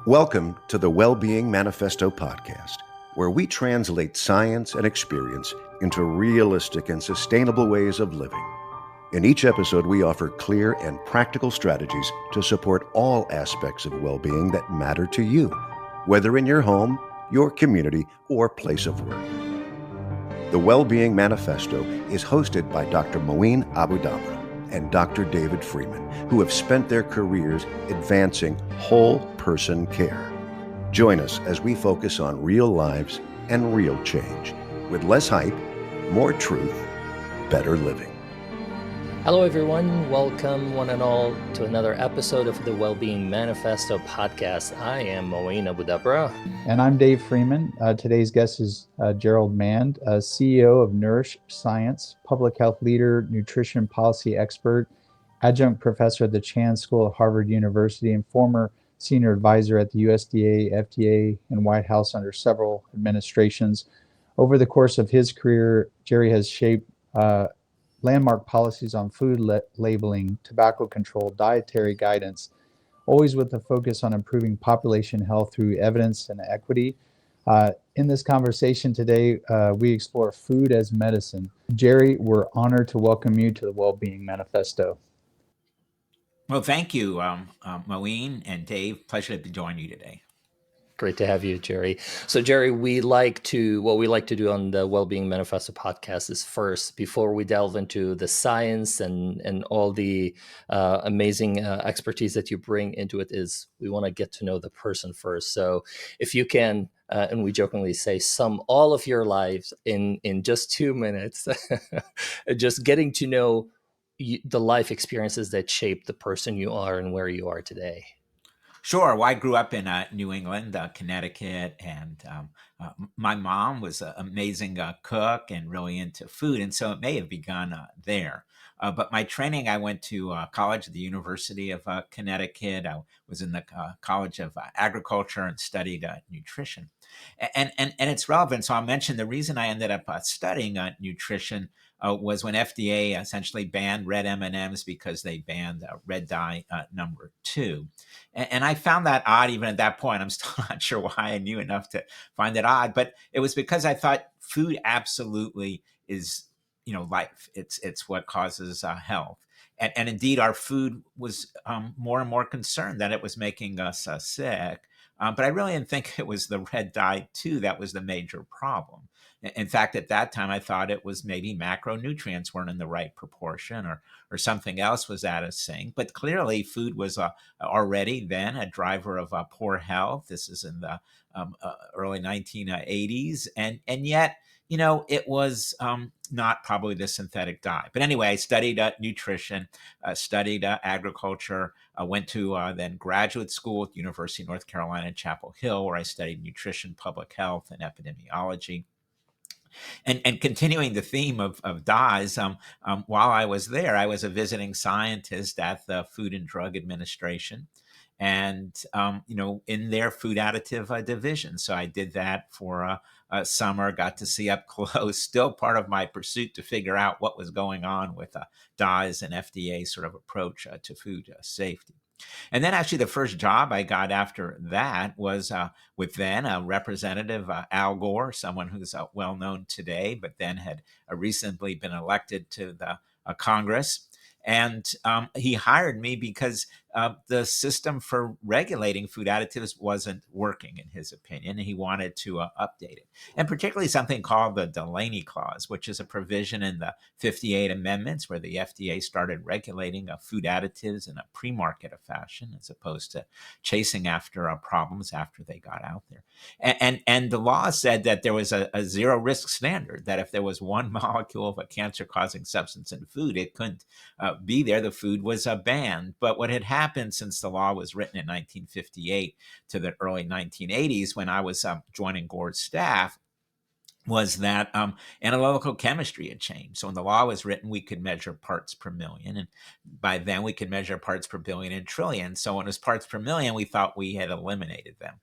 Welcome to the Well-Being Manifesto podcast, where we translate science and experience into realistic and sustainable ways of living. In each episode, we offer clear and practical strategies to support all aspects of well-being that matter to you, whether in your home, your community, or place of work. The Well-Being Manifesto is hosted by Dr. Moain Dabrh and Dr. David Freeman, who have spent their careers advancing whole person care. Join us as we focus on real lives and real change, with less hype, more truth, better living. Hello, everyone. Welcome, one and all, to another episode of the Well-Being Manifesto podcast. I am Moain Dabrh. And I'm Dave Freeman. Today's guest is Jerold Mande, CEO of Nourish Science, public health leader, nutrition policy expert, adjunct professor at the Chan School at Harvard University, and former senior advisor at the USDA, FDA, and White House under several administrations. Over the course of his career, Jerry has shaped landmark policies on food labeling, tobacco control, dietary guidance, always with a focus on improving population health through evidence and equity. In this conversation today, we explore food as medicine. Jerry, we're honored to welcome you to the Well-Being Manifesto. Well, thank you, Moain and Dave. Pleasure to join you today. Great to have you, Jerry. So, Jerry, what we like to do on the Well-Being Manifesto podcast is first, before we delve into the science and all the amazing expertise that you bring into it, is we want to get to know the person first. So if you can, and we jokingly say, sum all of your lives in just 2 minutes, just getting to know the life experiences that shape the person you are and where you are today. Sure. Well, I grew up in New England, Connecticut, and my mom was an amazing cook and really into food, and so it may have begun there. But my training, I went to college at the University of Connecticut. I was in the College of Agriculture and studied nutrition. And it's relevant. So I'll mention the reason I ended up studying nutrition was when FDA essentially banned red M&Ms because they banned red dye number 2. And I found that odd even at that point. I'm still not sure why I knew enough to find it odd, but it was because I thought food absolutely is, life. It's what causes health. And indeed, our food was more and more concerned that it was making us sick. But I really didn't think it was the red dye 2 that was the major problem. In fact, at that time, I thought it was maybe macronutrients weren't in the right proportion or something else was out of sync. But clearly, food was already then a driver of poor health. This is in the early 1980s. And yet, it was not probably the synthetic dye. But anyway, I studied nutrition, studied agriculture, went to then graduate school at the University of North Carolina in Chapel Hill, where I studied nutrition, public health, and epidemiology. And continuing the theme of dyes, while I was there, I was a visiting scientist at the Food and Drug Administration, and in their food additive division. So I did that for a summer, got to see up close, still part of my pursuit to figure out what was going on with dyes and FDA sort of approach to food safety. And then actually the first job I got after that was with then Representative Al Gore, someone who's well known today, but then had recently been elected to the Congress. And he hired me because the system for regulating food additives wasn't working, in his opinion, and he wanted to update it. And particularly something called the Delaney Clause, which is a provision in the 58 amendments where the FDA started regulating food additives in a pre-market fashion, as opposed to chasing after problems after they got out there. And the law said that there was a zero risk standard, that if there was one molecule of a cancer-causing substance in food, it couldn't be there. The food was banned. But what had happened since the law was written in 1958 to the early 1980s, when I was joining Gore's staff, was that analytical chemistry had changed. So when the law was written, we could measure parts per million. And by then we could measure parts per billion and trillion. So when it was parts per million, we thought we had eliminated them.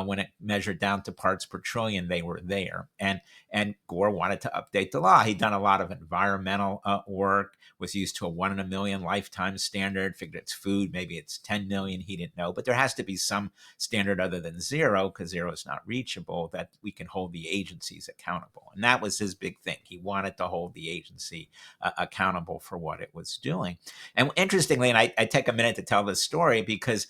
When it measured down to parts per trillion, they were there. And Gore wanted to update the law. He'd done a lot of environmental work, was used to a 1 in a million lifetime standard, figured it's food, maybe it's 10 million, he didn't know. But there has to be some standard other than zero, because zero is not reachable, that we can hold the agencies accountable. And that was his big thing. He wanted to hold the agency accountable for what it was doing. And interestingly, and I take a minute to tell this story because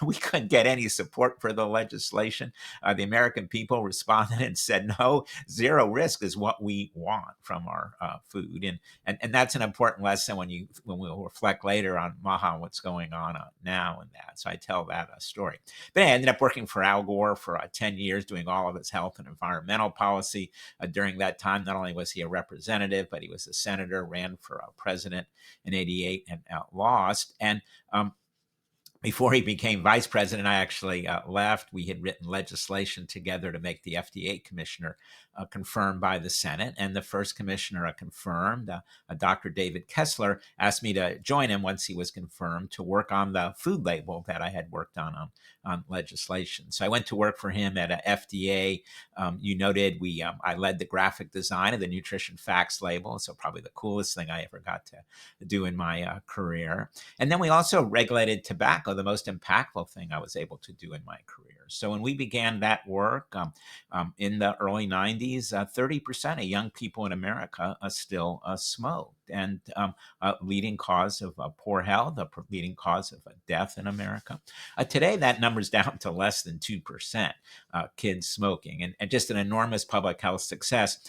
we couldn't get any support for the legislation. The American people responded and said, no, zero risk is what we want from our food. And that's an important lesson when we'll reflect later on Moain, what's going on now and that. So I tell that story. But I ended up working for Al Gore for 10 years, doing all of his health and environmental policy. During that time, not only was he a representative, but he was a senator, ran for president in 88 and lost. And before he became vice president, I actually left. We had written legislation together to make the FDA commissioner confirmed by the Senate. And the first commissioner confirmed, Dr. David Kessler, asked me to join him once he was confirmed to work on the food label that I had worked on legislation. So I went to work for him at FDA. You noted I led the graphic design of the nutrition facts label. So probably the coolest thing I ever got to do in my career. And then we also regulated tobacco, the most impactful thing I was able to do in my career. So when we began that work in the early 90s, 30% of young people in America still smoked. And a leading cause of poor health, a leading cause of death in America. Today, that number's down to less than 2% kids smoking, and just an enormous public health success.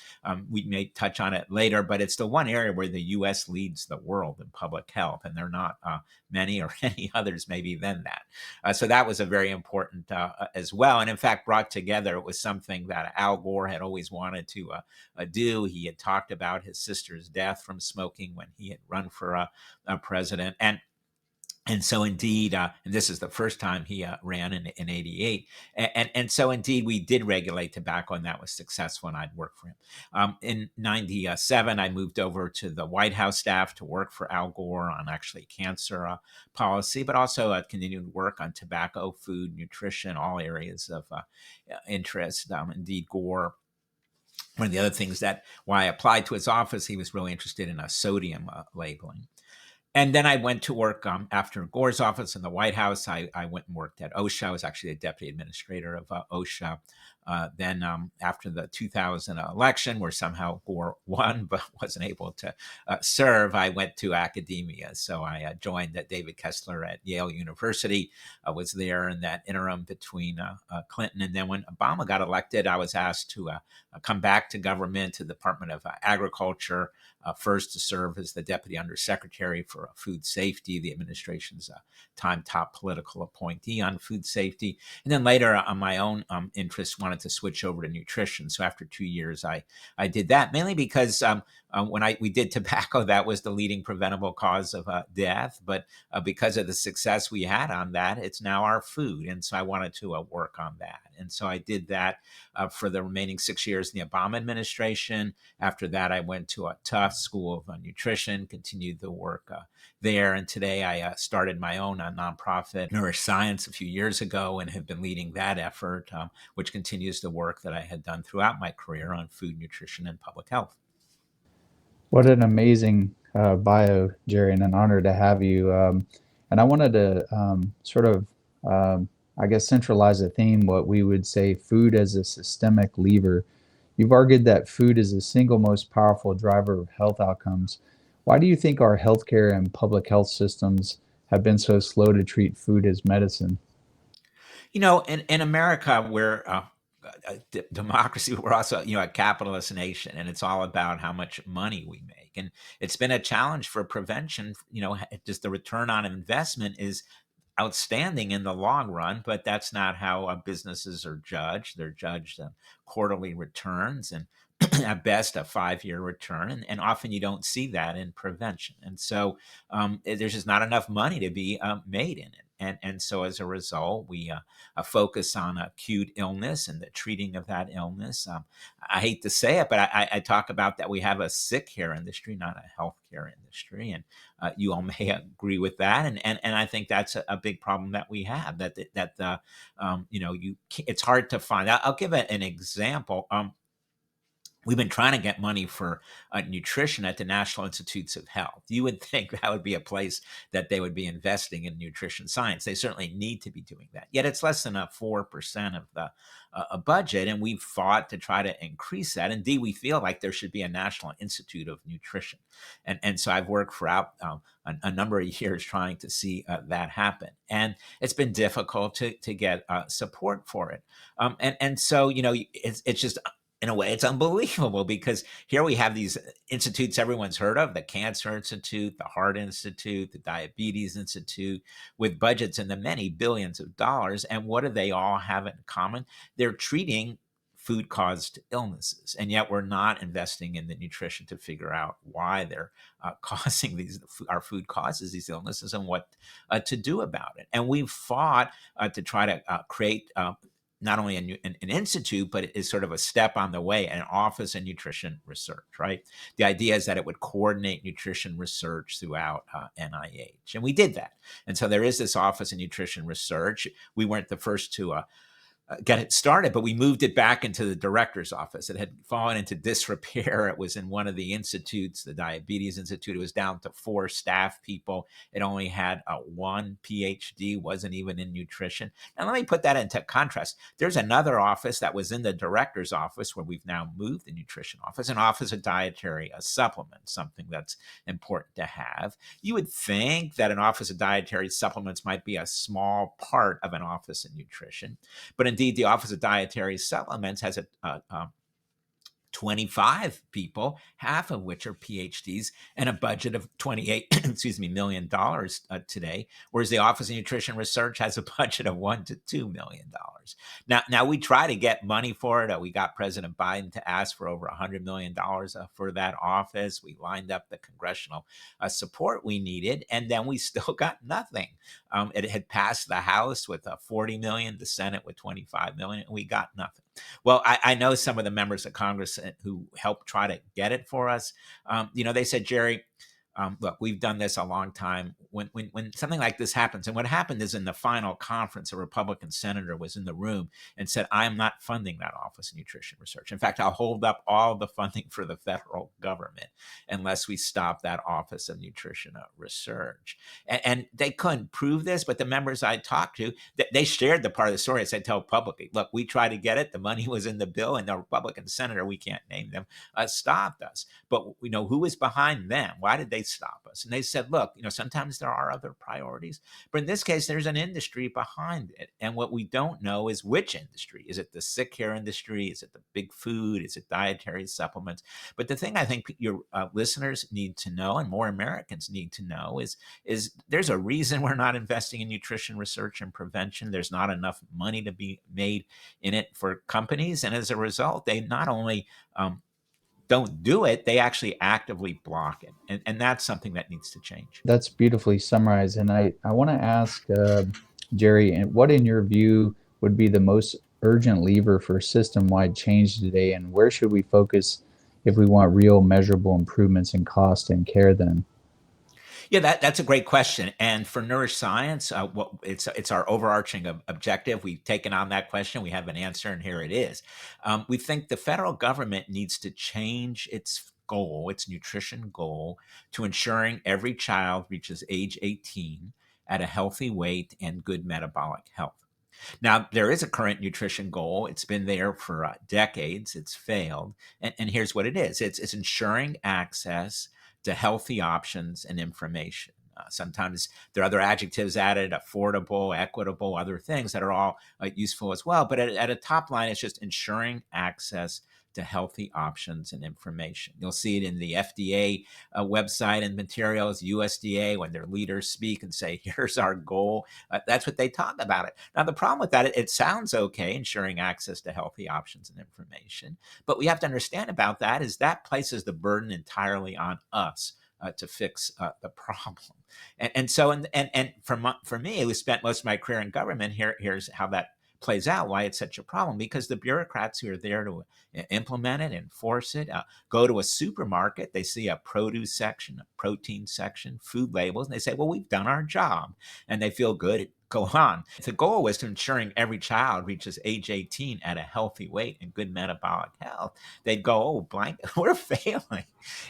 We may touch on it later, but it's the one area where the U.S. leads the world in public health, and there are not many or any others maybe than that. So that was a very important as well. And in fact, brought together, it was something that Al Gore had always wanted to do. He had talked about his sister's death from smoking when he had run for a president. And so indeed, and this is the first time he ran in 88. And so indeed, we did regulate tobacco, and that was successful, and I'd worked for him. In 97, I moved over to the White House staff to work for Al Gore on actually cancer policy, but also continued to work on tobacco, food, nutrition, all areas of interest. Indeed, Gore, one of the other things why I applied to his office, he was really interested in sodium labeling. And then I went to work after Gore's office in the White House. I went and worked at OSHA. I was actually the deputy administrator of OSHA. Then after the 2000 election, where somehow Gore won but wasn't able to serve, I went to academia. So I joined David Kessler at Yale University. I was there in that interim between Clinton. And then when Obama got elected, I was asked to come back to government, to the Department of Agriculture, first to serve as the deputy undersecretary for food safety, the administration's time top political appointee on food safety. And then later, on my own interest, wanted to switch over to nutrition. So after 2 years, I did that, mainly because when we did tobacco, that was the leading preventable cause of death. But because of the success we had on that, it's now our food. And so I wanted to work on that. And so I did that for the remaining 6 years in the Obama administration. After that, I went to a Tufts School of Nutrition, continued the work there. And today I started my own nonprofit, Nourish Science, a few years ago, and have been leading that effort, which continues the work that I had done throughout my career on food, nutrition, and public health. What an amazing bio, Jerry, and an honor to have you. And I wanted to I guess, centralize a theme, what we would say food as a systemic lever. You've argued that food is the single most powerful driver of health outcomes. Why do you think our healthcare and public health systems have been so slow to treat food as medicine? You know, in America, we're a democracy. We're also, a capitalist nation, and it's all about how much money we make. And it's been a challenge for prevention. Just the return on investment is outstanding in the long run, but that's not how businesses are judged. They're judged on quarterly returns, and at best a 5-year return, and often you don't see that in prevention. And so there's just not enough money to be made in it. And so as a result, we focus on acute illness and the treating of that illness. I hate to say it, but I talk about that we have a sick care industry, not a healthcare industry. And you all may agree with that. And I think that's a big problem that we have, it's hard to find. I'll give an example. We've been trying to get money for nutrition at the National Institutes of Health. You would think that would be a place that they would be investing in nutrition science. They certainly need to be doing that. Yet it's less than 4% of the budget, and we've fought to try to increase that. Indeed, we feel like there should be a National Institute of Nutrition. And so I've worked for a number of years trying to see that happen. And it's been difficult to get support for it. And so, it's just, in a way, it's unbelievable, because here we have these institutes everyone's heard of, the Cancer Institute, the Heart Institute, the Diabetes Institute, with budgets in the many billions of dollars. And what do they all have in common? They're treating food-caused illnesses, and yet we're not investing in the nutrition to figure out why they're causing our food causes these illnesses, and what to do about it. And we've fought to try to create not only an institute, but it is sort of a step on the way, an office of nutrition research, right? The idea is that it would coordinate nutrition research throughout NIH. And we did that. And so there is this office of nutrition research. We weren't the first to get it started, but we moved it back into the director's office. It had fallen into disrepair. It was in one of the institutes, the Diabetes Institute. It was down to 4 staff people. It only had 1 PhD, wasn't even in nutrition. Now, let me put that into contrast. There's another office that was in the director's office, where we've now moved the nutrition office, an office of dietary supplements, something that's important to have. You would think that an office of dietary supplements might be a small part of an office of nutrition, but indeed, the Office of Dietary Supplements has 25 people, half of which are PhDs, and a budget of $28 million today, whereas the Office of Nutrition Research has a budget of $1 to $2 million. Now we try to get money for it. We got President Biden to ask for over $100 million for that office. We lined up the congressional support we needed, and then we still got nothing. It had passed the House with $40 million, the Senate with $25 million, and we got nothing. Well, I know some of the members of Congress who helped try to get it for us. They said, Jerry, look, we've done this a long time. When something like this happens, and what happened is, in the final conference, a Republican senator was in the room and said, I am not funding that Office of Nutrition Research. In fact, I'll hold up all the funding for the federal government unless we stop that Office of Nutrition Research. And they couldn't prove this, but the members I talked to, they shared the part of the story. As I tell publicly, look, we tried to get it. The money was in the bill, and the Republican senator, we can't name them, stopped us. But who was behind them? Why did they stop us? And they said, look, sometimes there are other priorities, but in this case, there's an industry behind it. And what we don't know is which industry. Is it the sick care industry? Is it the big food? Is it dietary supplements? But the thing I think your listeners need to know, and more Americans need to know, is there's a reason we're not investing in nutrition research and prevention. There's not enough money to be made in it for companies. And as a result, they not only don't do it, they actually actively block it. And that's something that needs to change. That's beautifully summarized. And I want to ask Jerry, what in your view would be the most urgent lever for system-wide change today, and where should we focus if we want real measurable improvements in cost and care then? Yeah, that's a great question. And for Nourish Science, it's our overarching objective. We've taken on that question. We have an answer, and here it is. We think the federal government needs to change its goal, its nutrition goal, to ensuring every child reaches age 18 at a healthy weight and good metabolic health. Now, there is a current nutrition goal. It's been there for decades. It's failed. And here's what it is. It's ensuring access to healthy options and information. Sometimes there are other adjectives added, affordable, equitable, other things that are all useful as well. But at a top line, it's just ensuring access to healthy options and information. You'll see it in the FDA website and materials, USDA, when their leaders speak and say, here's our goal. That's what they talk about it. Now, the problem with that, it sounds okay, ensuring access to healthy options and information. But we have to understand about that is that places the burden entirely on us to fix the problem. And for me, who spent most of my career in government, here's how that plays out, why it's such a problem, because the bureaucrats who are there to implement it, enforce it, go to a supermarket, they see a produce section, a protein section, food labels, and they say, well, we've done our job, and they feel good, go on. The goal was to ensuring every child reaches age 18 at a healthy weight and good metabolic health. They'd go, oh, blank, we're failing.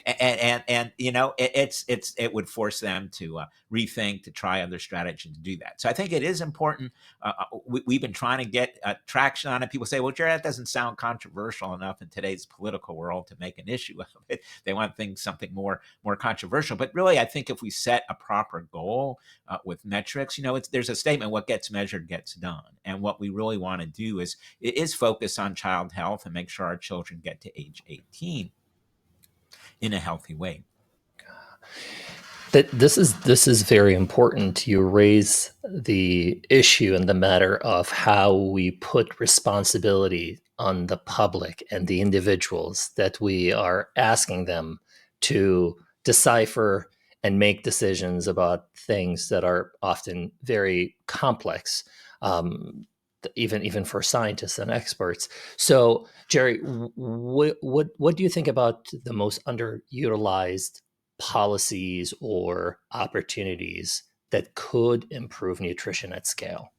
And it would force them to rethink, to try other strategies to do that. So I think it is important. We've been trying to get traction on it. People say, well, Jared, that doesn't sound controversial enough in today's political world to make an issue of it. They want something more controversial. But really, I think if we set a proper goal with metrics, there's a statement, what gets measured gets done. And what we really want to do is focus on child health and make sure our children get to age 18 in a healthy way. This is very important. You raise the issue and the matter of how we put responsibility on the public and the individuals that we are asking them to decipher and make decisions about things that are often very complex, even for scientists and experts. So, Jerry, what do you think about the most underutilized policies or opportunities that could improve nutrition at scale?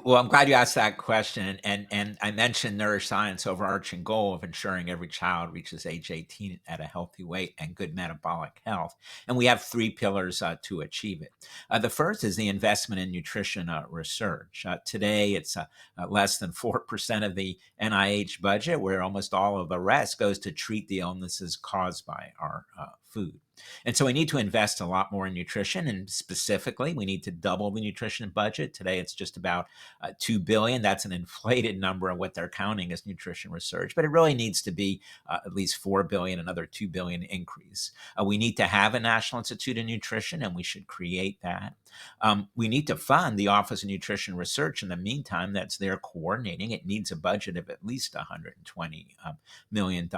Well, I'm glad you asked that question. And I mentioned Nourish Science overarching goal of ensuring every child reaches age 18 at a healthy weight and good metabolic health. And we have 3 pillars to achieve it. The first is the investment in nutrition research. Today, it's less than 4% of the NIH budget, where almost all of the rest goes to treat the illnesses caused by our food. And so we need to invest a lot more in nutrition, and specifically, we need to double the nutrition budget. Today, it's just about $2 billion. That's an inflated number of what they're counting as nutrition research, but it really needs to be at least $4 billion, another $2 billion increase. We need to have a National Institute of Nutrition, and we should create that. We need to fund the Office of Nutrition Research in the meantime. That's there coordinating. It needs a budget of at least $120 million.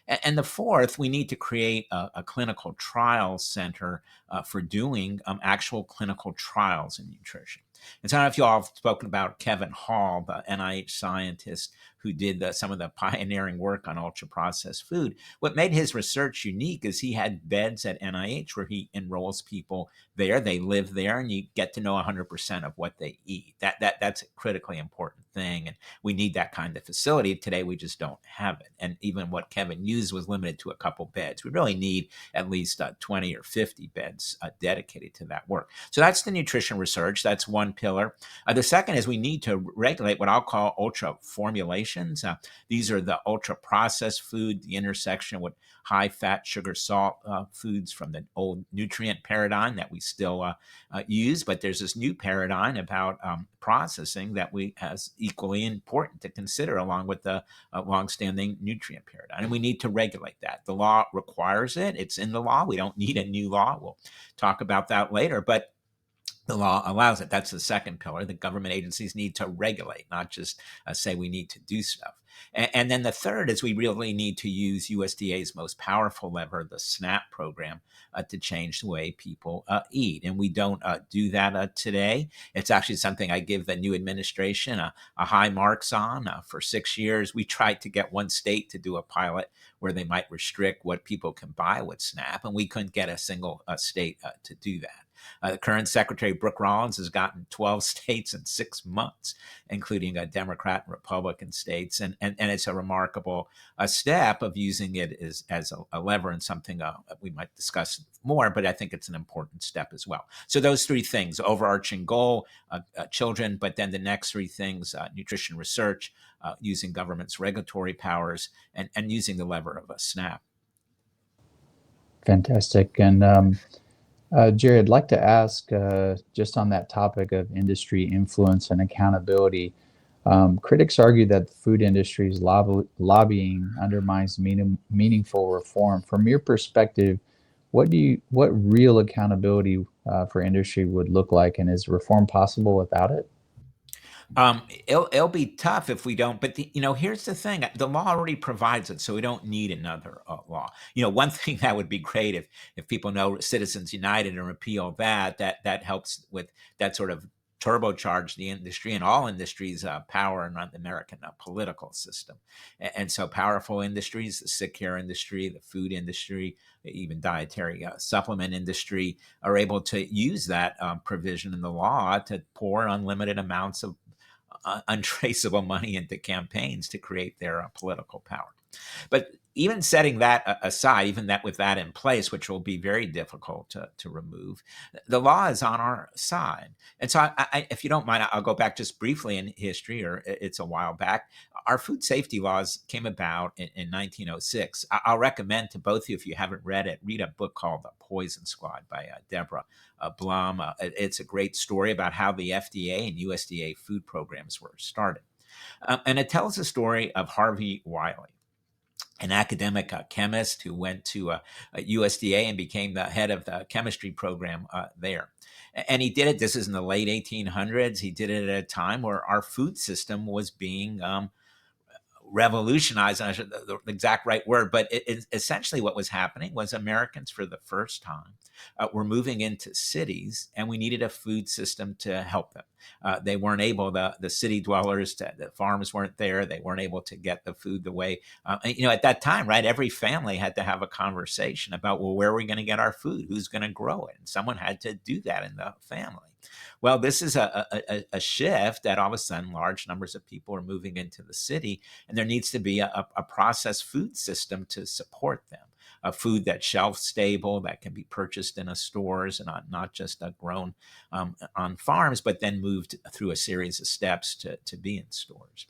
And the fourth, we need to create a clinical trial center for doing actual clinical trials in nutrition. And so I don't know if you all have spoken about Kevin Hall, the NIH scientist who did some of the pioneering work on ultra-processed food. What made his research unique is he had beds at NIH where he enrolls people there. They live there, and you get to know 100% of what they eat. That's a critically important thing, and we need that kind of facility. Today, we just don't have it. And even what Kevin used was limited to a couple beds. We really need at least 20 or 50 beds dedicated to that work. So that's the nutrition research. That's one pillar. The second is we need to regulate what I'll call ultra formulations. These are the ultra processed food, the intersection with high fat, sugar, salt foods from the old nutrient paradigm that we still use. But there's this new paradigm about processing that has equally important to consider along with the longstanding nutrient paradigm. And we need to regulate that. The law requires it. It's in the law. We don't need a new law. We'll talk about that later. But the law allows it. That's the second pillar. The government agencies need to regulate, not just say we need to do stuff. And then the third is we really need to use USDA's most powerful lever, the SNAP program, to change the way people eat. And we don't do that today. It's actually something I give the new administration a high marks on. For 6 years, we tried to get one state to do a pilot where they might restrict what people can buy with SNAP, and we couldn't get a single state to do that. The current Secretary, Brooke Rollins, has gotten 12 states in 6 months, including Democrat and Republican states. And it's a remarkable step of using it as a lever and something we might discuss more, but I think it's an important step as well. So those 3 things, overarching goal, children, but then the next 3 things, nutrition research, using government's regulatory powers, and using the lever of a SNAP. Fantastic. And Jerry, I'd like to ask just on that topic of industry influence and accountability. Critics argue that the food industry's lobbying undermines meaningful reform. From your perspective, what real accountability for industry would look like, and is reform possible without it? It'll be tough if we don't. But here's the thing: the law already provides it, so we don't need another law. One thing that would be great if people know Citizens United and repeal that helps with that sort of turbocharge the industry and all industries' power and run the American political system. And so powerful industries, the sick care industry, the food industry, even dietary supplement industry, are able to use that provision in the law to pour unlimited amounts of untraceable money into campaigns to create their political power. But even setting that aside, even that with that in place, which will be very difficult to remove, the law is on our side. And so, if you don't mind, I'll go back just briefly in history, or it's a while back. Our food safety laws came about in 1906. I'll recommend to both of you, if you haven't read it, read a book called The Poison Squad by Dabrh Blum. It's a great story about how the FDA and USDA food programs were started. And it tells the story of Harvey Wiley, an academic chemist who went to USDA and became the head of the chemistry program there. And he did it, this is in the late 1800s, he did it at a time where our food system was being revolutionized, and the exact right word, but essentially what was happening was Americans for the first time were moving into cities, and we needed a food system to help them. They weren't able, the city dwellers, the farms weren't there, they weren't able to get the food the way, at that time, right, every family had to have a conversation about, well, where are we going to get our food? Who's going to grow it? And someone had to do that in the family. Well, this is a shift that all of a sudden large numbers of people are moving into the city, and there needs to be a processed food system to support them. A food that's shelf stable, that can be purchased in stores and not just grown on farms, but then moved through a series of steps to be in stores.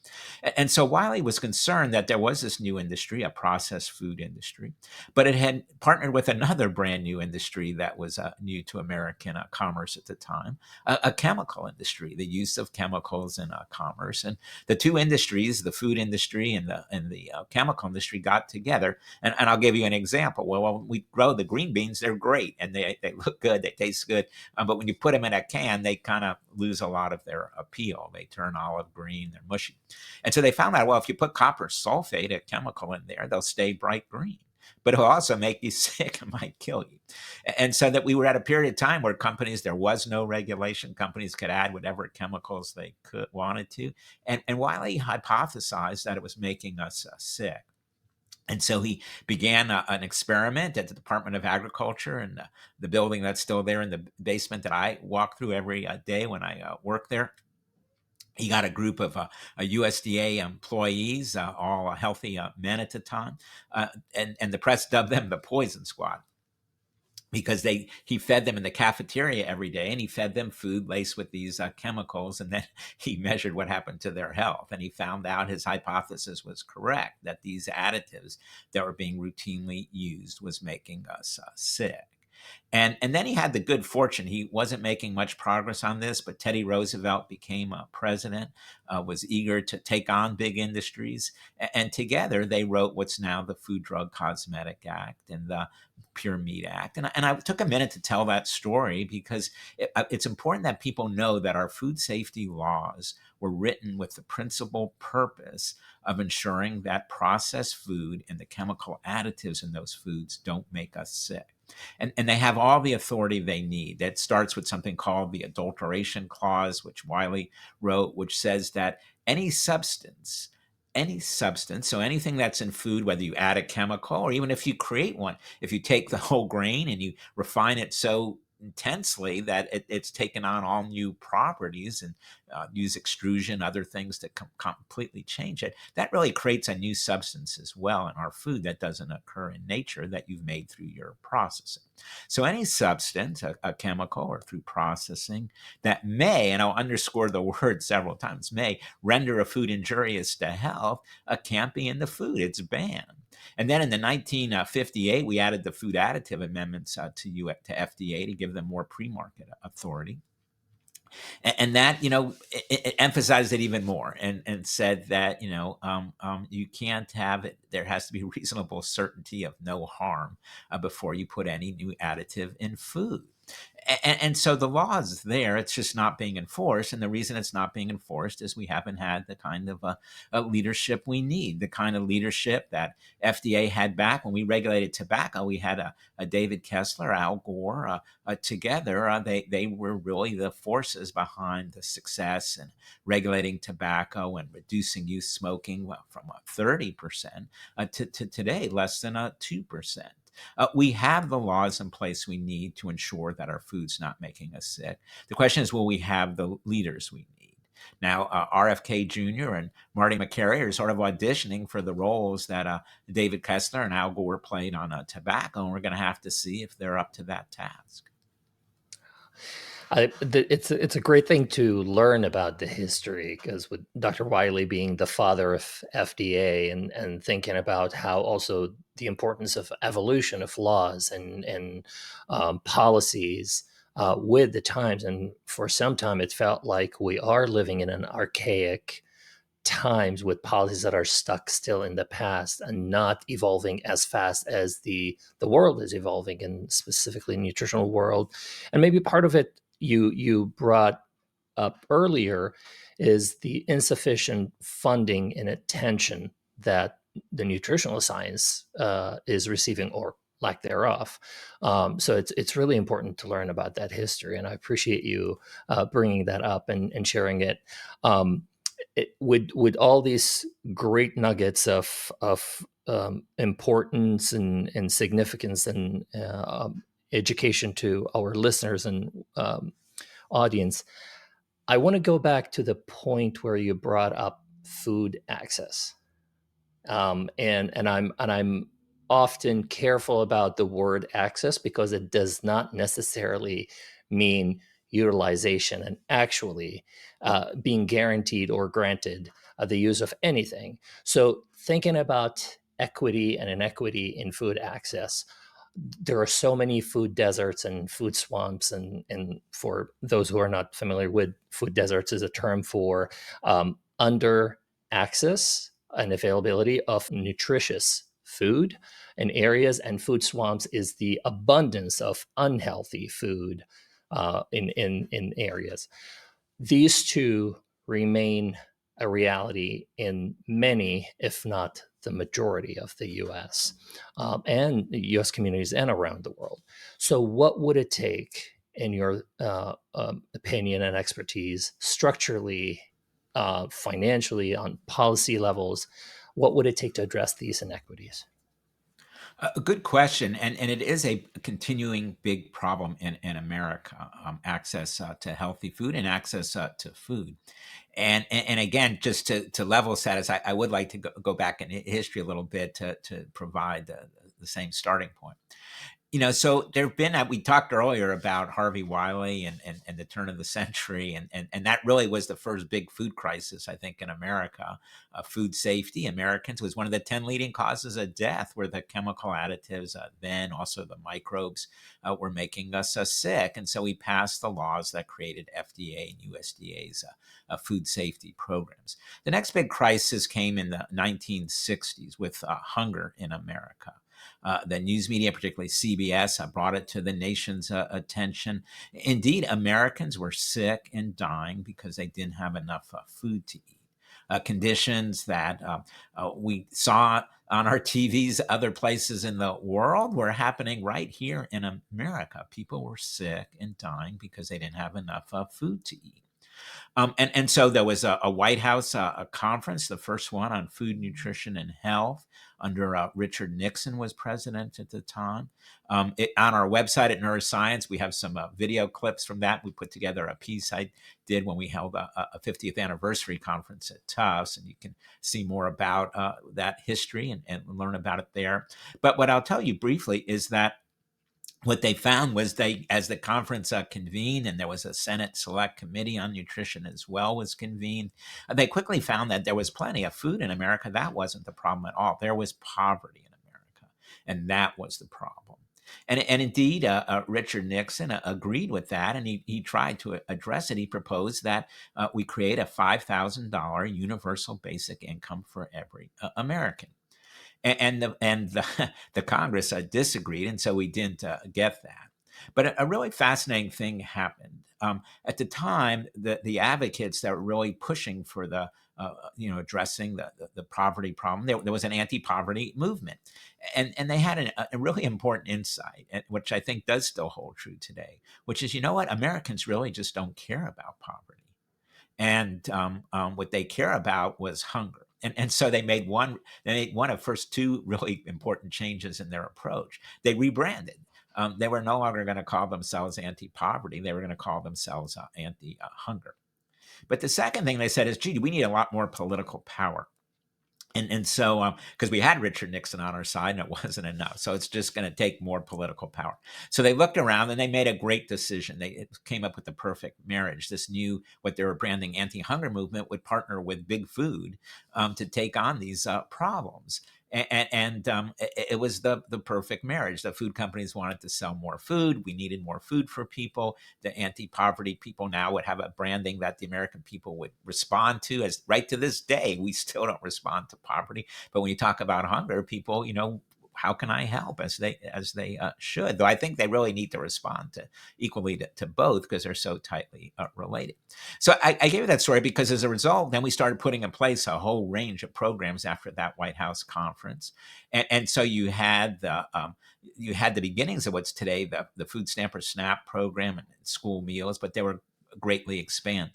And so Wiley was concerned that there was this new industry, a processed food industry, but it had partnered with another brand new industry that was new to American commerce at the time, a chemical industry, the use of chemicals in commerce. And the two industries, the food industry and the chemical industry, got together. And I'll give you an example. Well, when we grow the green beans, they're great and they look good, they taste good. But when you put them in a can, they kind of lose a lot of their appeal. They turn olive green, they're mushy. And so they found out, well, if you put copper sulfate, a chemical, in there, they'll stay bright green. But it'll also make you sick and might kill you. And so that we were at a period of time where there was no regulation. Companies could add whatever chemicals they wanted to. And Wiley hypothesized that it was making us sick. And so he began an experiment at the Department of Agriculture, and the building that's still there in the basement that I walk through every day when I work there. He got a group of USDA employees, all healthy men at the time, and the press dubbed them the Poison Squad, because he fed them in the cafeteria every day, and he fed them food laced with these chemicals, and then he measured what happened to their health, and he found out his hypothesis was correct, that these additives that were being routinely used was making us sick. And then he had the good fortune. He wasn't making much progress on this, but Teddy Roosevelt became president, was eager to take on big industries. And together they wrote what's now the Food, Drug, Cosmetic Act and the Pure Meat Act. And I took a minute to tell that story because it's important that people know that our food safety laws were written with the principal purpose of ensuring that processed food and the chemical additives in those foods don't make us sick. And they have all the authority they need. That starts with something called the adulteration clause, which Wiley wrote, which says that any substance, so anything that's in food, whether you add a chemical or even if you create one, if you take the whole grain and you refine it so intensely that it's taken on all new properties and use extrusion, other things that completely change it, that really creates a new substance as well in our food that doesn't occur in nature, that you've made through your processing. So any substance, a chemical or through processing, that may, and I'll underscore the word several times, may render a food injurious to health, can't be in the food. It's banned. And then in the 1958, we added the food additive amendments to FDA to give them more pre-market authority. And that, it emphasized it even more and said that, you can't have it. There has to be reasonable certainty of no harm before you put any new additive in food. And so the law is there, it's just not being enforced. And the reason it's not being enforced is we haven't had the kind of leadership we need, the kind of leadership that FDA had back when we regulated tobacco. We had a David Kessler, Al Gore together. They were really the forces behind the success in regulating tobacco and reducing youth smoking from 30% to today less than 2%. We have the laws in place we need to ensure that our food's not making us sick. The question is, will we have the leaders we need? Now, RFK Jr. and Marty McCary are sort of auditioning for the roles that David Kessler and Al Gore played on tobacco, and we're going to have to see if they're up to that task. It's a great thing to learn about the history, because with Dr. Wiley being the father of FDA and thinking about how also the importance of evolution of laws and policies with the times. And for some time, it felt like we are living in an archaic times with policies that are stuck still in the past and not evolving as fast as the world is evolving, and specifically nutritional world. And maybe part of it you brought up earlier is the insufficient funding and attention that the nutritional science is receiving, or lack thereof. So it's really important to learn about that history, and I appreciate you bringing that up and sharing it. With all these great nuggets of importance and significance and education to our listeners and audience, I want to go back to the point where you brought up food access, and I'm often careful about the word access, because it does not necessarily mean utilization and actually being guaranteed or granted the use of anything. So thinking about equity and inequity in food access, there are so many food deserts and food swamps, and for those who are not familiar with food deserts, is a term for under access and availability of nutritious food in areas, and food swamps is the abundance of unhealthy food in areas. These two remain a reality in many, if not the majority, of the U.S. And U.S. communities and around the world. So, what would it take, in your opinion and expertise, structurally, financially, on policy levels, what would it take to address these inequities? A good question, and it is a continuing big problem in America, access to healthy food and access to food. And again, just to level set us, I would like to go back in history a little bit to provide the same starting point. So there have been, we talked earlier about Harvey Wiley and the turn of the century, and that really was the first big food crisis, I think, in America. Food safety, Americans, was one of the 10 leading causes of death, where the chemical additives, then also the microbes, were making us sick. And so we passed the laws that created FDA and USDA's food safety programs. The next big crisis came in the 1960s with hunger in America. The news media, particularly CBS, brought it to the nation's attention. Indeed, Americans were sick and dying because they didn't have enough food to eat. Conditions that we saw on our TVs other places in the world were happening right here in America. People were sick and dying because they didn't have enough food to eat. And so there was a White House a conference, the first one on food, nutrition, and health, under Richard Nixon was president at the time. On our website at Nourish Science, we have some video clips from that. We put together a piece I did when we held a 50th anniversary conference at Tufts, and you can see more about that history and learn about it there. But what I'll tell you briefly is that what they found was as the conference convened, and there was a Senate Select Committee on Nutrition as well was convened, they quickly found that there was plenty of food in America. That wasn't the problem at all. There was poverty in America, and that was the problem. And indeed, Richard Nixon agreed with that, and he tried to address it. He proposed that we create a $5,000 universal basic income for every American. And the Congress disagreed, and so we didn't get that. But a really fascinating thing happened. At the time, the advocates that were really pushing for the addressing the poverty problem, there was an anti-poverty movement, and they had a really important insight, which I think does still hold true today, which is, you know what, Americans really just don't care about poverty, and what they care about was hunger. And so they made one of first two really important changes in their approach. They rebranded. They were no longer going to call themselves anti-poverty. They were going to call themselves anti-hunger. But the second thing they said is, gee, we need a lot more political power. And so, because we had Richard Nixon on our side and it wasn't enough. So it's just going to take more political power. So they looked around and they made a great decision. They came up with the perfect marriage. This new, what they were branding anti-hunger movement, would partner with big food to take on these problems. And it was the perfect marriage. The food companies wanted to sell more food. We needed more food for people. The anti-poverty people now would have a branding that the American people would respond to. As right to this day, we still don't respond to poverty. But when you talk about hunger, people, how can I help, as they should? Though I think they really need to respond to equally to both, because they're so tightly related. So I gave you that story because as a result, then we started putting in place a whole range of programs after that White House conference, and so you had the beginnings of what's today the Food Stamper SNAP program and school meals, but they were greatly expanded.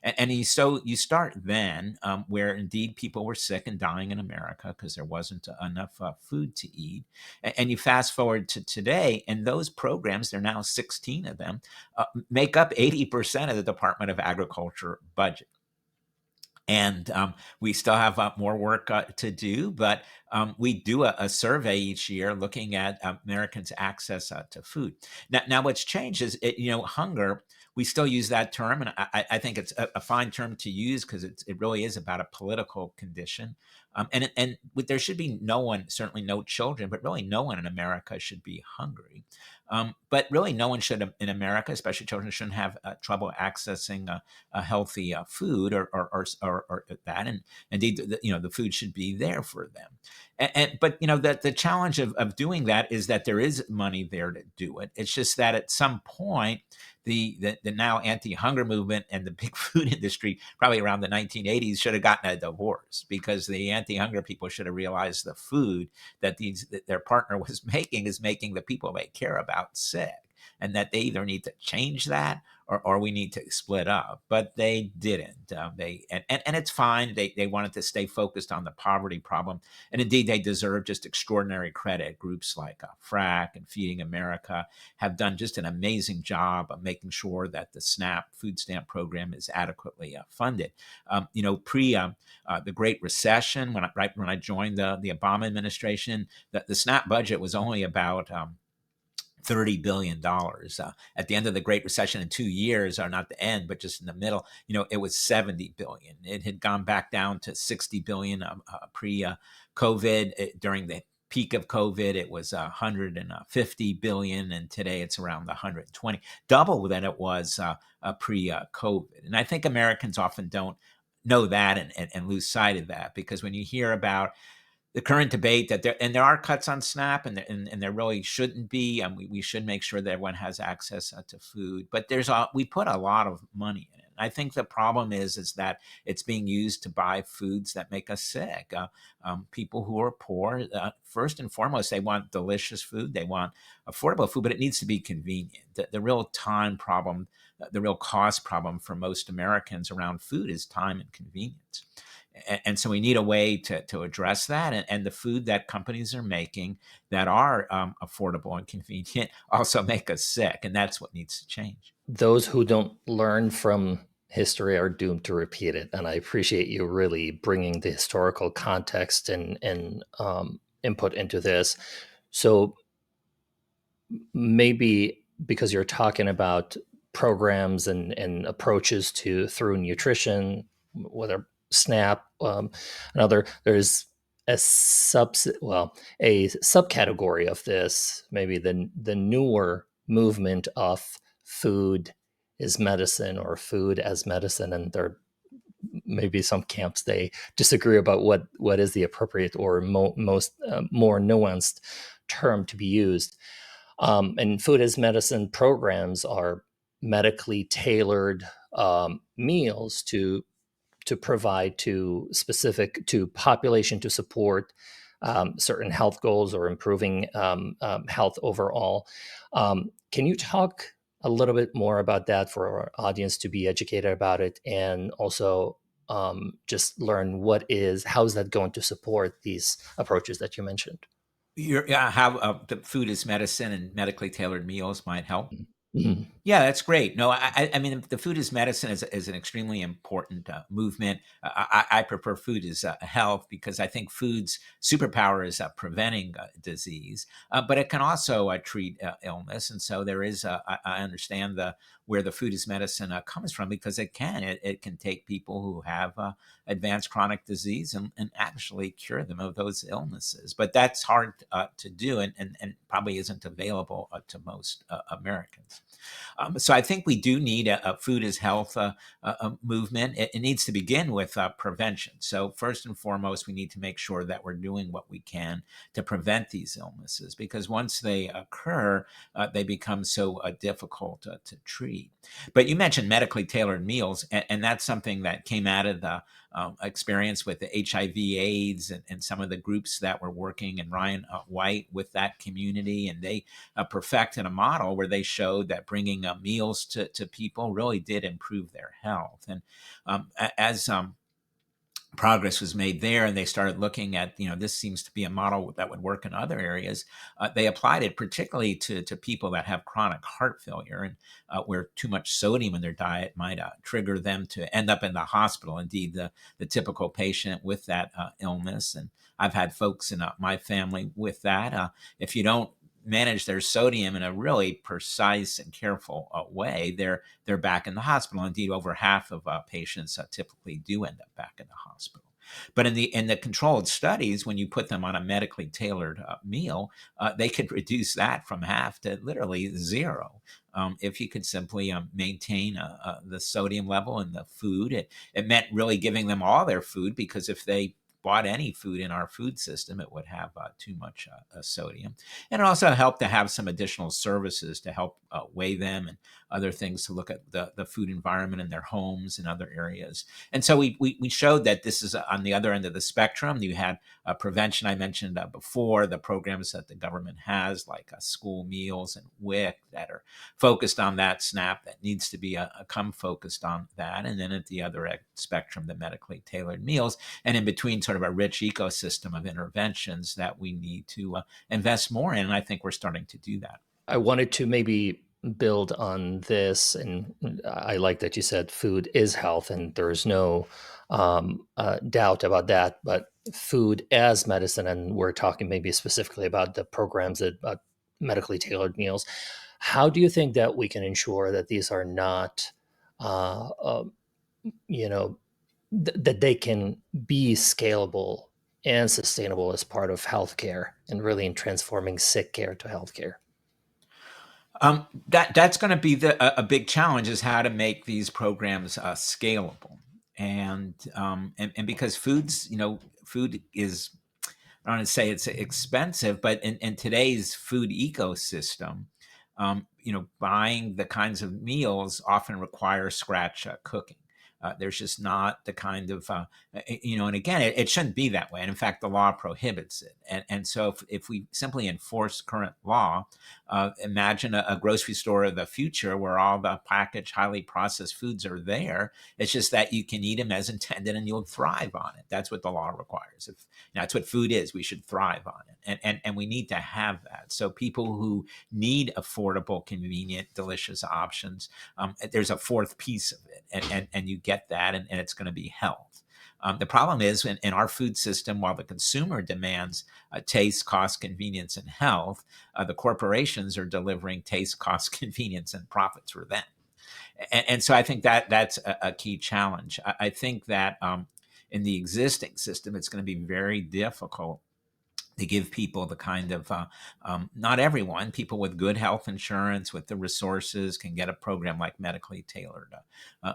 And you start then where indeed people were sick and dying in America because there wasn't enough food to eat. And you fast forward to today, and those programs, there are now 16 of them, make up 80% of the Department of Agriculture budget. And we still have more work to do, but we do a survey each year looking at Americans' access to food. Now, what's changed is, hunger. We still use that term, and I think it's a fine term to use because it really is about a political condition. And there should be no one, certainly no children, but really no one in America should be hungry. But really, no one should in America, especially children, shouldn't have trouble accessing a healthy food or that. And indeed, the food should be there for them. But the challenge of doing that is that there is money there to do it. It's just that at some point, the now anti-hunger movement and the big food industry, probably around the 1980s, should have gotten a divorce, because the anti-hunger people should have realized the food that their partner was making is making the people they care about sick, and that they either need to change that or we need to split up. But they didn't. And it's fine. They wanted to stay focused on the poverty problem, and indeed they deserve just extraordinary credit. Groups like FRAC and Feeding America have done just an amazing job of making sure that the SNAP food stamp program is adequately funded. Pre the Great Recession, when I joined the Obama administration, the SNAP budget was only about $30 billion. At the end of the Great Recession, in 2 years, or not the end, but just in the middle, it was $70 billion. It had gone back down to $60 billion pre-COVID. During the peak of COVID, it was $150 billion, and today it's around the 120, double than it was pre-COVID. And I think Americans often don't know that and lose sight of that, because when you hear about the current debate that there are cuts on SNAP, and there really shouldn't be, and we should make sure that everyone has access to food. But we put a lot of money in it. I think the problem is that it's being used to buy foods that make us sick. People who are poor, first and foremost, they want delicious food, they want affordable food, but it needs to be convenient. The real time problem, the real cost problem for most Americans around food is time and convenience. And so we need a way to address that. And the food that companies are making that are affordable and convenient also make us sick. And that's what needs to change. Those who don't learn from history are doomed to repeat it. And I appreciate you really bringing the historical context and input into this. So maybe because you're talking about programs and approaches through nutrition, whether SNAP, there's a subcategory of this, maybe the newer movement of food is medicine, or food as medicine, and there may be some camps they disagree about what is the appropriate or most more nuanced term to be used. And food as medicine programs are medically tailored meals to provide to population to support certain health goals or improving health overall. Can you talk a little bit more about that for our audience to be educated about it, and also just learn how is that going to support these approaches that you mentioned? How the food as medicine and medically tailored meals might help. Mhm. Yeah, that's great. No, I mean, the food as medicine is an extremely important movement. I prefer food as health because I think food's superpower is preventing disease, but it can also treat illness. And so there is, I understand where the food as medicine comes from, because it can take people who have advanced chronic disease and actually cure them of those illnesses. But that's hard to do, and probably isn't available to most Americans. So I think we do need a food as health movement. It needs to begin with prevention. So first and foremost, we need to make sure that we're doing what we can to prevent these illnesses, because once they occur, they become so difficult to treat. But you mentioned medically tailored meals, and that's something that came out of the experience with the HIV/AIDS and some of the groups that were working, and Ryan White with that community, and they perfected a model where they showed that bringing meals to people really did improve their health. And as progress was made there, and they started looking at, this seems to be a model that would work in other areas, they applied it particularly to people that have chronic heart failure, and where too much sodium in their diet might trigger them to end up in the hospital. Indeed, the typical patient with that illness, and I've had folks in my family with that. If you don't manage their sodium in a really precise and careful way, they're back in the hospital. Indeed, over half of patients typically do end up back in the hospital. But in the controlled studies, when you put them on a medically tailored meal, they could reduce that from half to literally zero. If you could simply maintain the sodium level in the food, it meant really giving them all their food, because if they bought any food in our food system, it would have too much sodium. And it also helped to have some additional services to help weigh them, and other things to look at the food environment in their homes and other areas. And so we showed that this is on the other end of the spectrum. You had prevention, I mentioned before, the programs that the government has, like school meals and WIC, that are focused on that. SNAP, that needs to be come focused on that. And then at the other spectrum, the medically tailored meals, and in between, sort of a rich ecosystem of interventions that we need to invest more in. And I think we're starting to do that. I wanted to maybe build on this, and I like that you said food is health, and there's no doubt about that. But food as medicine, and we're talking maybe specifically about the programs that medically tailored meals. How do you think that we can ensure that these are not, uh, uh, that they can be scalable and sustainable as part of healthcare, and really in transforming sick care to healthcare? That's going to be a big challenge, is how to make these programs scalable, and because food is, I don't want to say it's expensive, but in today's food ecosystem, buying the kinds of meals often requires scratch cooking. There's just not the kind of, and again, it shouldn't be that way. And in fact, the law prohibits it. And so if we simply enforce current law, imagine a grocery store of the future where all the packaged, highly processed foods are there. It's just that you can eat them as intended and you'll thrive on it. That's what the law requires. That's what food is. We should thrive on it. And we need to have that. So people who need affordable, convenient, delicious options, there's a fourth piece of it. And you get that, and it's going to be health. The problem is in our food system, while the consumer demands taste, cost, convenience, and health, the corporations are delivering taste, cost, convenience, and profits for them. And so I think that's a key challenge. I think that in the existing system, it's going to be very difficult to give people the kind of, not everyone, people with good health insurance, with the resources, can get a program like medically tailored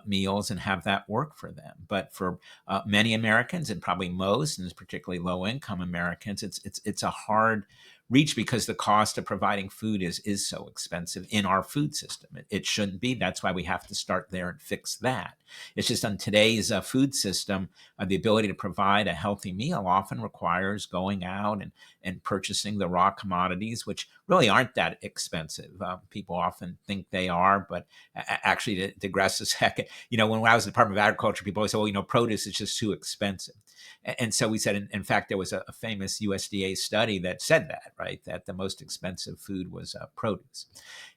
meals and have that work for them. But for many Americans, and probably most, and particularly low income Americans, it's a hard reach because the cost of providing food is so expensive in our food system. It shouldn't be. That's why we have to start there and fix that. It's just on today's food system, the ability to provide a healthy meal often requires going out and purchasing the raw commodities, which really aren't that expensive. People often think they are, but actually, to digress a second, when I was in the Department of Agriculture, people always say, well, produce is just too expensive. And so we said, in fact, there was a famous USDA study that said that, right, that the most expensive food was produce.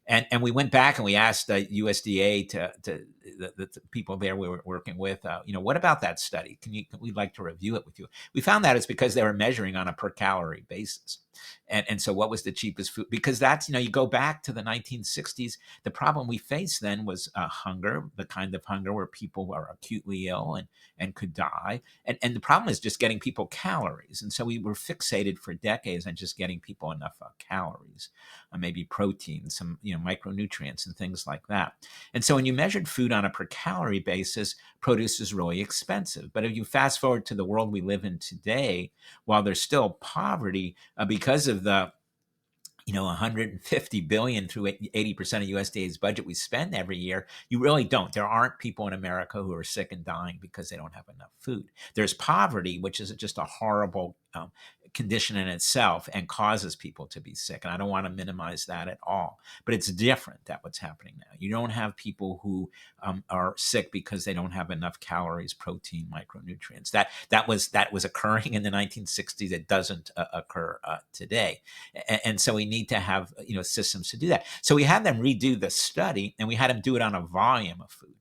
And we went back and we asked the USDA to the people there we were working with, what about that study? We'd like to review it with you. We found that it's because they were measuring on a per calorie basis. And so what was the cheapest food? Because that's, you go back to the 1960s, the problem we faced then was hunger, the kind of hunger where people were acutely ill and could die. And the problem is just getting people calories. And so we were fixated for decades on just getting people enough calories, maybe protein, some, micronutrients and things like that. And so when you measured food on a per calorie basis, produce is really expensive. But if you fast forward to the world we live in today, while there's still poverty, because of the 150 billion through 80% of USDA's budget we spend every year, you really don't. There aren't people in America who are sick and dying because they don't have enough food. There's poverty, which is just a horrible condition in itself and causes people to be sick. And I don't want to minimize that at all. But it's different than what's happening now. You don't have people who are sick because they don't have enough calories, protein, micronutrients. That was occurring in the 1960s. It doesn't occur today. And so we need to have systems to do that. So we had them redo the study, and we had them do it on a volume of food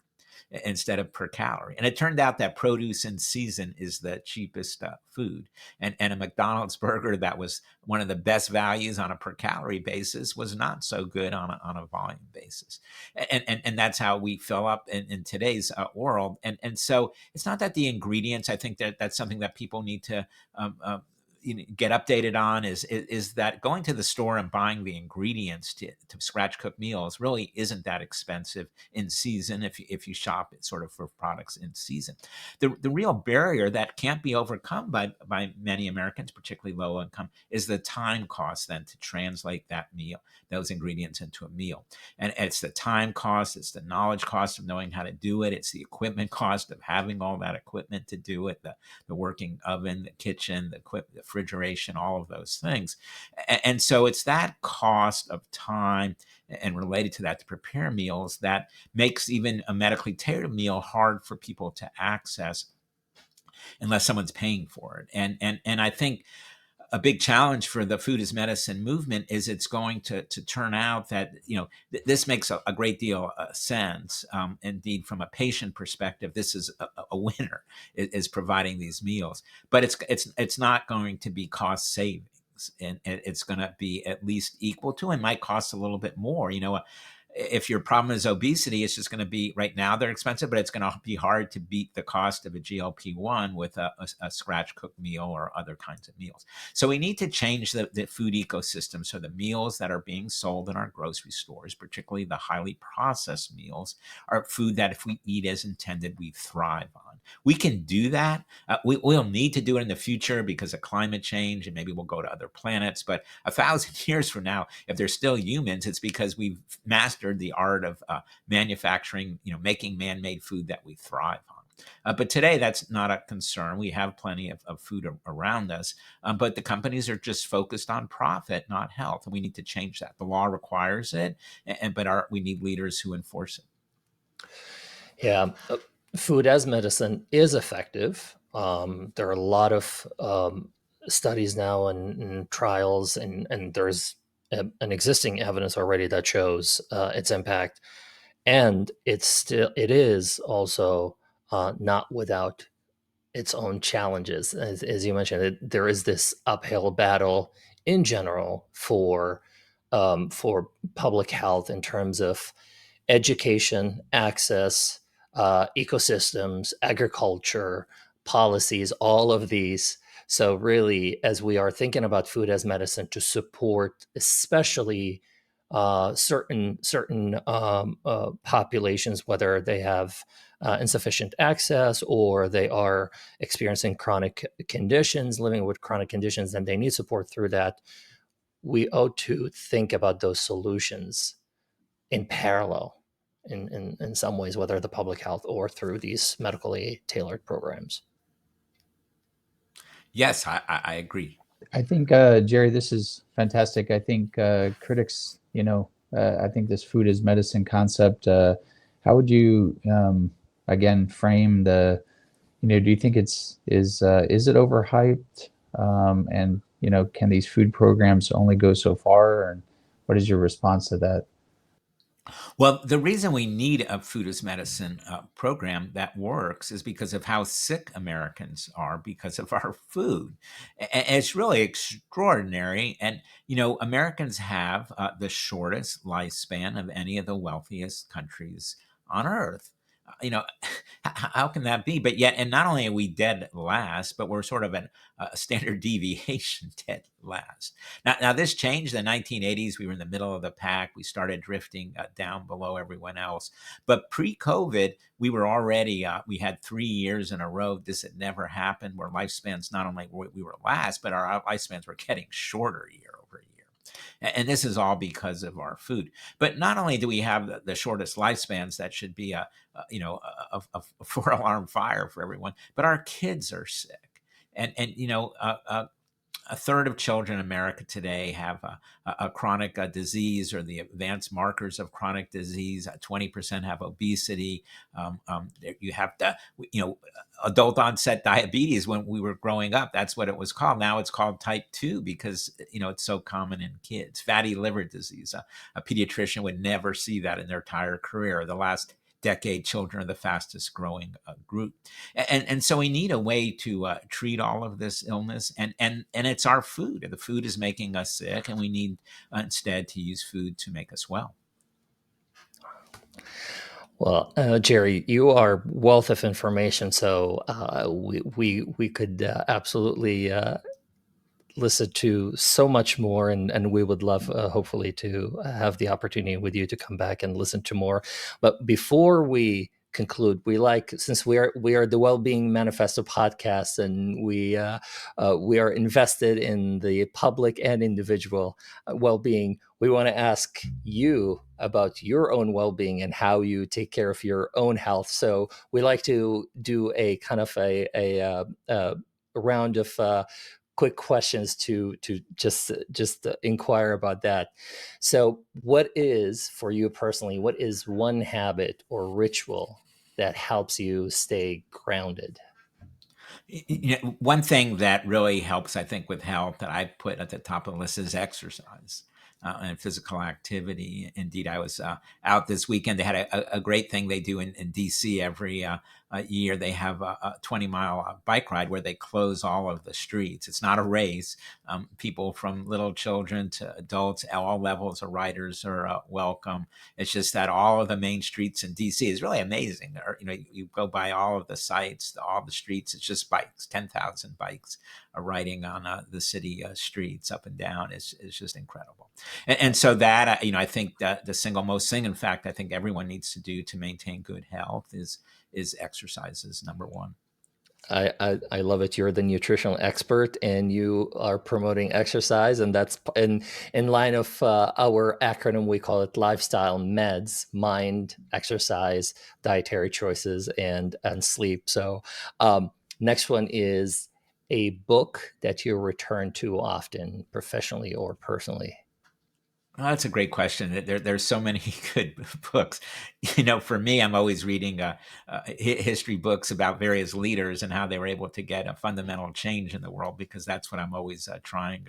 instead of per calorie. And it turned out that produce in season is the cheapest food. And a McDonald's burger that was one of the best values on a per calorie basis was not so good on a volume basis. And that's how we fill up in today's world. And so it's not that the ingredients, I think that's something that people need to get updated on is that going to the store and buying the ingredients to scratch cook meals really isn't that expensive in season if you shop it sort of for products in season. The real barrier that can't be overcome by many Americans, particularly low income, is the time cost then to translate those ingredients into a meal. And it's the time cost, it's the knowledge cost of knowing how to do it, it's the equipment cost of having all that equipment to do it, the working oven, the kitchen, the refrigeration, all of those things. And so it's that cost of time and related to that to prepare meals that makes even a medically tailored meal hard for people to access unless someone's paying for it. And I think a big challenge for the food as medicine movement is it's going to turn out that, this makes a great deal of sense. Indeed, from a patient perspective, this is a winner, is providing these meals. But it's not going to be cost savings, and it's going to be at least equal to, and might cost a little bit more. If your problem is obesity, it's just going to be, right now they're expensive, but it's going to be hard to beat the cost of a GLP-1 with a scratch cooked meal or other kinds of meals. So we need to change the food ecosystem so the meals that are being sold in our grocery stores, particularly the highly processed meals, are food that if we eat as intended, we thrive on. We can do that. We'll need to do it in the future because of climate change, and maybe we'll go to other planets. But 1,000 years from now, if there's still humans, it's because we've mastered the art of manufacturing, making man-made food that we thrive on. But today, that's not a concern. We have plenty of food around us, but the companies are just focused on profit, not health. And we need to change that. The law requires it, but we need leaders who enforce it. Yeah. Food as medicine is effective. There are a lot of studies now and trials, and there's an existing evidence already that shows its impact. And it is also not without its own challenges. As you mentioned, there is this uphill battle in general for public health in terms of education, access, ecosystems, agriculture, policies, all of these. So really, as we are thinking about food as medicine to support, especially certain populations, whether they have insufficient access or they are experiencing chronic conditions, living with chronic conditions, and they need support through that. we ought to think about those solutions in parallel in some ways, whether the public health or through these medically tailored programs. Yes, I agree. I think, Jerry, this is fantastic. I think critics, I think this food is medicine concept. How would you, again, frame do you think is it overhyped? And, can these food programs only go so far? And what is your response to that? Well, the reason we need a food as medicine program that works is because of how sick Americans are because of our food. And it's really extraordinary. And, Americans have the shortest lifespan of any of the wealthiest countries on earth. How can that be? But yet, and not only are we dead last, but we're sort of a standard deviation dead last. Now, this changed in the 1980s. We were in the middle of the pack. We started drifting down below everyone else. But pre-COVID, we were already, we had 3 years in a row. This had never happened where lifespans, not only we were last, but our lifespans were getting shorter year over year. And this is all because of our food. But not only do we have the shortest lifespans, that should be a 4-alarm fire for everyone, but our kids are sick. And a third of children in America today have a chronic disease or the advanced markers of chronic disease. 20% have obesity. You have adult onset diabetes. When we were growing up, that's what it was called. Now it's called type 2 because, it's so common in kids. Fatty liver disease. A pediatrician would never see that in their entire career. The last decade, children are the fastest growing group. And so we need a way to treat all of this illness. And it's our food. The food is making us sick, and we need instead to use food to make us well. Well, Jerry, you are wealth of information, so we could absolutely listen to so much more, and we would love, hopefully, to have the opportunity with you to come back and listen to more. But before we conclude, since we are the Well-Being Manifesto podcast, and we are invested in the public and individual well-being, we want to ask you about your own well-being and how you take care of your own health. So we like to do a kind of a round of quick questions to just inquire about that. So what is, for you personally, what is one habit or ritual that helps you stay grounded? One thing that really helps, I think, with health that I put at the top of the list is exercise and physical activity. Indeed, I was out this weekend. They had a great thing they do in DC every year. They have a 20-mile bike ride where they close all of the streets. It's not a race. People from little children to adults, all levels of riders are welcome. It's just that all of the main streets in DC is really amazing. You go by all of the sites, all the streets. It's just bikes, 10,000 bikes are riding on the city streets up and down. It's just incredible. And so that, I think that the single most thing, in fact, I think everyone needs to do to maintain good health is exercise is number one. I love it. You're the nutritional expert, and you are promoting exercise, and that's in line of our acronym. We call it lifestyle meds: mind, exercise, dietary choices, and sleep. So next one is a book that you return to often, professionally or personally. Well, that's a great question. There's so many good books. For me, I'm always reading history books about various leaders and how they were able to get a fundamental change in the world, because that's what I'm always trying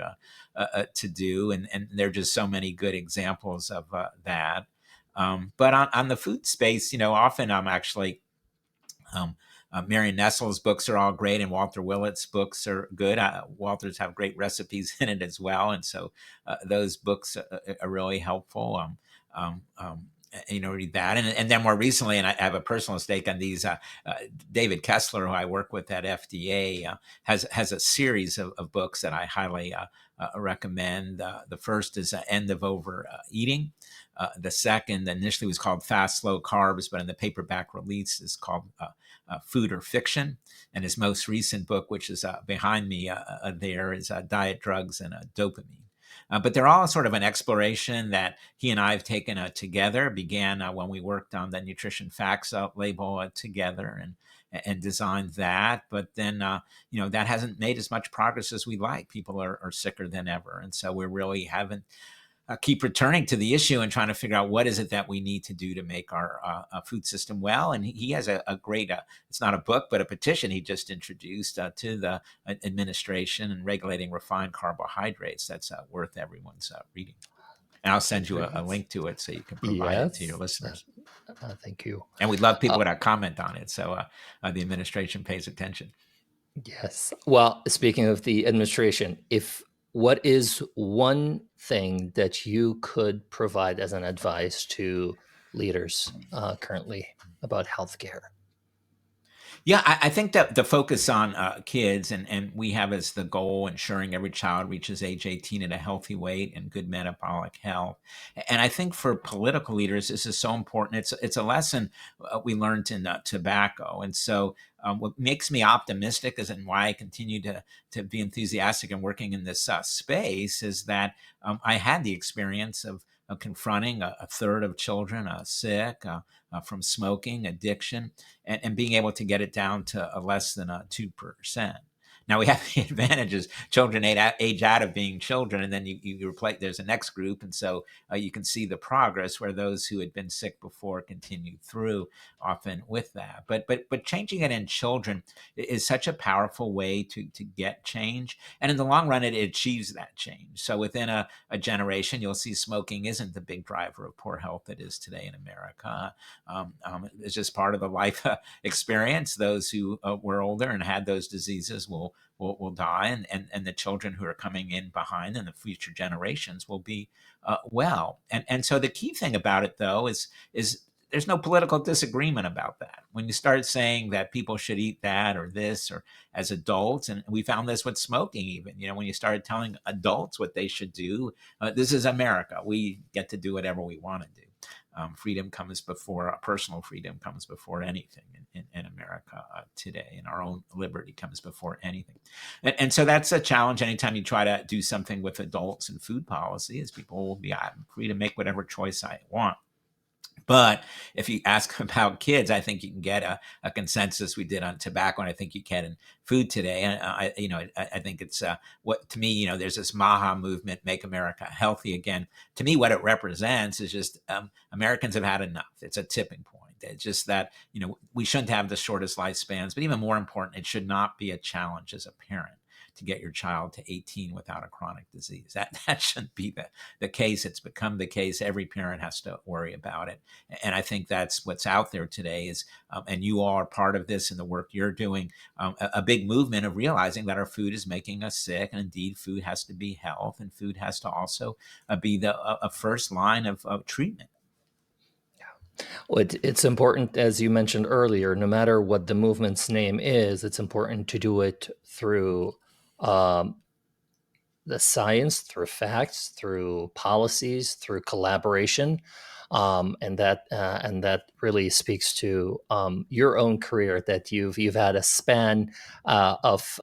to do. And there are just so many good examples of that. But on the food space, often I'm actually Marion Nestle's books are all great, and Walter Willett's books are good. Walter's have great recipes in it as well, and so those books are really helpful. Read that, and then more recently, and I have a personal stake on these. David Kessler, who I work with at FDA, has a series of books that I highly recommend. The first is End of Overeating. The second initially was called Fast, Slow Carbs, but in the paperback release is called Food or Fiction. And his most recent book, which is behind me there, is Diet, Drugs, and Dopamine. But they're all sort of an exploration that he and I have taken together. Began when we worked on the nutrition facts label together and designed that. But then, that hasn't made as much progress as we'd like. People are sicker than ever. And so we're really having keep returning to the issue and trying to figure out what is it that we need to do to make our food system well. And he has a great, it's not a book, but a petition he just introduced to the administration and regulating refined carbohydrates. That's worth everyone's reading. And I'll send you a link to it so you can provide it to your listeners. Thank you. And we'd love people to comment on it. So the administration pays attention. Yes. Well, speaking of the administration, what is one thing that you could provide as an advice to leaders currently about healthcare? Yeah, I think that the focus on kids, and we have as the goal ensuring every child reaches age 18 at a healthy weight and good metabolic health. And I think for political leaders, this is so important. It's a lesson we learned in tobacco. And so what makes me optimistic is, and why I continue to be enthusiastic and working in this space, is that I had the experience of confronting a third of children sick from smoking, addiction, and being able to get it down to less than 2%. Now we have the advantages. Children age out of being children, and then you replace. There's a next group, and so you can see the progress where those who had been sick before continued through, often with that. But changing it in children is such a powerful way to get change, and in the long run, it achieves that change. So within a generation, you'll see smoking isn't the big driver of poor health it is today in America. It's just part of the life experience. Those who were older and had those diseases will die, and the children who are coming in behind and the future generations will be well. And so the key thing about it, though, is there's no political disagreement about that. When you start saying that people should eat that or this or as adults, and we found this with smoking even, when you started telling adults what they should do, this is America. We get to do whatever we want to do. Freedom comes before personal freedom comes before anything in America today, and our own liberty comes before anything. And so that's a challenge anytime you try to do something with adults and food policy, is people will be, I'm free to make whatever choice I want. But if you ask about kids, I think you can get a consensus we did on tobacco, and I think you can in food today. And I think it's what to me, there's this MAHA movement, Make America Healthy Again. To me, what it represents is just Americans have had enough. It's a tipping point. It's just that we shouldn't have the shortest lifespans, but even more important, it should not be a challenge as a parent to get your child to 18 without a chronic disease. That shouldn't be the case. It's become the case. Every parent has to worry about it. And I think that's what's out there today is, and you all are part of this in the work you're doing, a big movement of realizing that our food is making us sick. And indeed, food has to be health, and food has to also be a first line of treatment. Well, it's important, as you mentioned earlier, no matter what the movement's name is, it's important to do it through the science, through facts, through policies, through collaboration, and that really speaks to your own career, that you've had a span of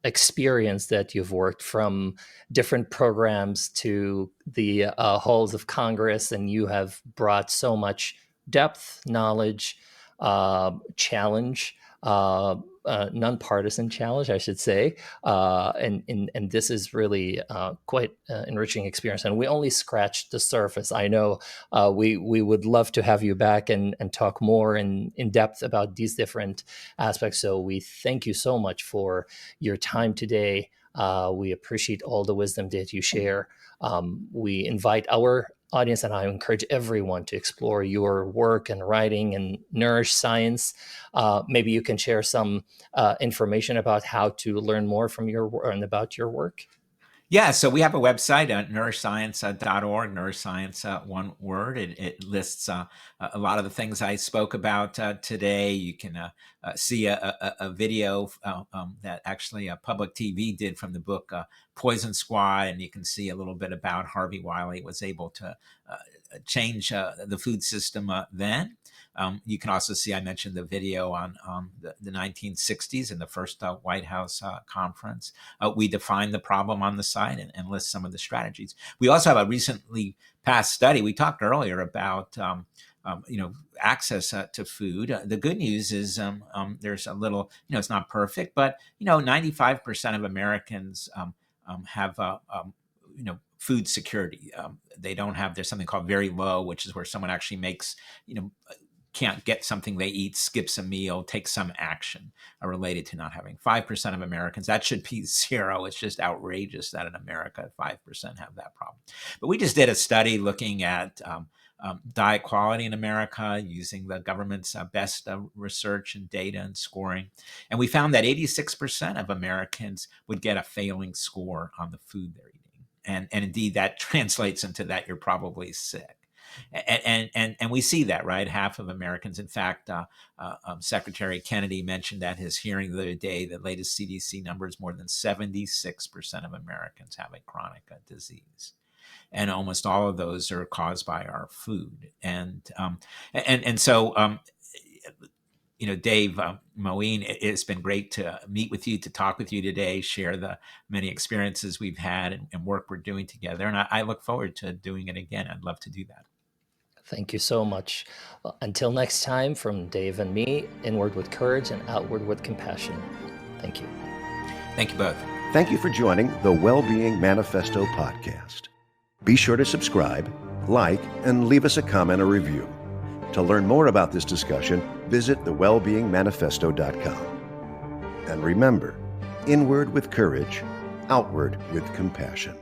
experience, that you've worked from different programs to the halls of Congress, and you have brought so much depth, knowledge, challenge, nonpartisan challenge, I should say, and this is really quite enriching experience. And we only scratched the surface. I know we would love to have you back and talk more in depth about these different aspects. So we thank you so much for your time today. We appreciate all the wisdom that you share. We invite our audience, and I encourage everyone to explore your work and writing and Nourish Science. Maybe you can share some information about how to learn more from your work and about your work. Yeah, so we have a website, nourishscience.org, Nourish Science, one word. It lists a lot of the things I spoke about today. You can see a video that actually Public TV did from the book Poison Squad, and you can see a little bit about Harvey Wiley was able to change the food system then. You can also see, I mentioned the video on the 1960s and the first White House conference. We define the problem on the site and list some of the strategies. We also have a recently passed study. We talked earlier about access to food. The good news is there's a little, it's not perfect, but 95% of Americans have food security. They don't have, there's something called very low, which is where someone actually makes, can't get something they eat, skips a meal, takes some action related to not having. 5% of Americans, that should be zero. It's just outrageous that in America, 5% have that problem. But we just did a study looking at diet quality in America using the government's best research and data and scoring. And we found that 86% of Americans would get a failing score on the food they're eating. And indeed, that translates into that you're probably sick. And we see that, right? Half of Americans, in fact, Secretary Kennedy mentioned at his hearing the other day, the latest CDC numbers, more than 76% of Americans have a chronic disease. And almost all of those are caused by our food. So Dave, Moain, it's been great to meet with you, to talk with you today, share the many experiences we've had and work we're doing together. And I look forward to doing it again. I'd love to do that. Thank you so much. Until next time, from Dave and me, inward with courage and outward with compassion. Thank you. Thank you both. Thank you for joining the Well-Being Manifesto podcast. Be sure to subscribe, like, and leave us a comment or review. To learn more about this discussion, visit thewellbeingmanifesto.com. And remember, inward with courage, outward with compassion.